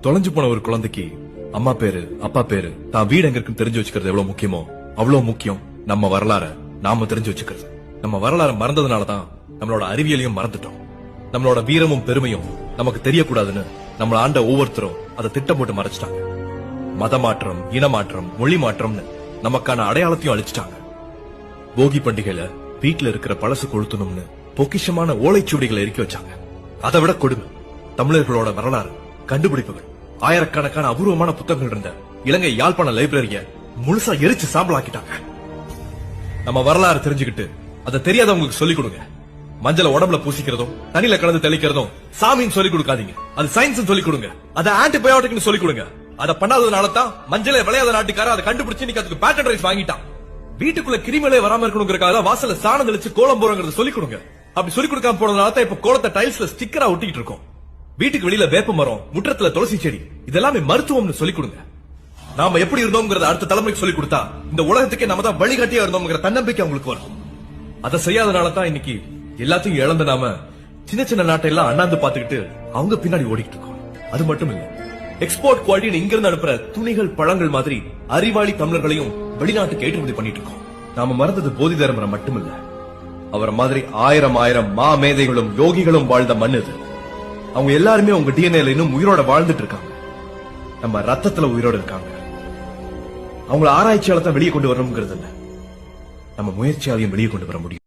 தொலைஞ்சு போன ஒரு குழந்தைக்கு அம்மா பேரு அப்பா பேரு தான் வீடு எங்க இருக்குன்னு தெரிஞ்சு வச்சுக்கிறது எவ்வளவு முக்கியமோ அவ்வளவு முக்கியம் நம்ம வரலாற நாம தெரிஞ்சு வச்சுக்கிறது. நம்ம வரலாறு மறந்ததுனாலதான் நம்மளோட அறிவியலையும் மறந்துட்டோம். நம்மளோட வீரமும் பெருமையும் நமக்கு தெரியக்கூடாதுன்னு நம்மள ஆண்ட ஒவ்வொருத்தரும் அதை திட்டம் போட்டு மறைச்சிட்டாங்க. மத மாற்றம், இனமாற்றம், மொழி மாற்றம்னு நமக்கான அடையாளத்தையும் அழிச்சிட்டாங்க. போகி பண்டிகையில வீட்டுல இருக்கிற பழசு கொளுத்தணும்னு பொக்கிஷமான ஓலைச்சுவடிகளை இறக்கி வச்சாங்க. அதை விட கொடுமை, தமிழர்களோட வரலாறு கண்டுபிடிப்புகள், ஆயிரக்கணக்கான அபூர்வமான புத்தகங்கள் இருந்த இலங்கை யாழ்ப்பாண லைப்ரரிய முழுசா எரிச்சு சாம்பலாக்கிட்டாங்க. நம்ம வரலாறு தெரிஞ்சுக்கிட்டு அதை தெரியாதவங்களுக்கு சொல்லிக் கொடுங்க. மஞ்சள உடம்புல பூசிக்கிறதும் தண்ணியில கலந்து தெளிக்கிறதும் சாமின்னு சொல்லிக் கொடுக்காதீங்க. அது சயின்ஸ் சொல்லிக் கொடுங்க. அதை ஆன்டிபயோட்டிக் சொல்லிக் கொடுங்க. அதை பண்ணாததுனால தான் மஞ்சளை விளையாத நாட்டுக்கார அதை கண்டுபிடிச்சு இன்னைக்கு அதுக்கு பேட்டன் ரைஸ் வாங்கிட்டான். வீட்டுக்குள்ள கிருமிகளே வராம இருக்கணுங்கிறதுக்காக வாசல்ல சாணம் தெளிச்சு கோலம் போறோங்கிறத சொல்லிக் கொடுங்க. அப்படி சொல்லிக் கொடுக்காம போனதுனால தான் இப்ப கோலத்தை டைல்ஸ்ல ஸ்டிக்கரா ஒட்டிட்டு இருக்கோம். வீட்டுக்கு வெளியில வேப்ப மரம், முற்றத்துல துளசி செடி, இதெல்லாமே மருத்துவம்னு சொல்லிக் கொடுங்க. நாம எப்படி இருந்தோம்ங்கறத அடுத்த தலைமுறைக்கு சொல்லிக் கொடுத்தா இந்த உலகத்துக்கே நாம தான் வழிகாட்டியா இருந்தோம்ங்கிற தன்னம்பிக்கை அவங்களுக்கு வரும். அதை செய்யாதனால தான் இன்னைக்கு எல்லாத்தையும் இழந்த நாம சின்ன சின்ன நாட்டை எல்லாம் அண்ணாந்து பாத்துக்கிட்டு அவங்க பின்னாடி ஓடிக்கிட்டு இருக்கோம். அது மட்டும் இல்ல, எக்ஸ்போர்ட் குவாலிட்டி இங்க இருந்து அனுப்புற துணிகள், பழங்கள் மாதிரி அறிவாளி தமிழர்களையும் வெளிநாட்டுக்கு ஏற்றுமதி பண்ணிட்டு இருக்கோம். நாம மறந்தது போதி தர்மரை மட்டுமில்ல, அவரை மாதிரி ஆயிரம் ஆயிரம் மா மேதைகளும் யோகிகளும் வாழ்ந்த மண் இது. அவங்க எல்லாருமே உங்க டிஎன்ஏல இன்னும் உயிரோட வாழ்ந்துட்டு இருக்காங்க. நம்ம ரத்தத்துல உயிரோட இருக்காங்க. அவங்கள ஆராய்ச்சியால தான் வெளியே கொண்டு வரணுங்கிறது இல்ல, நம்ம முயற்சியாலையும் வெளியே கொண்டு வர முடியும்.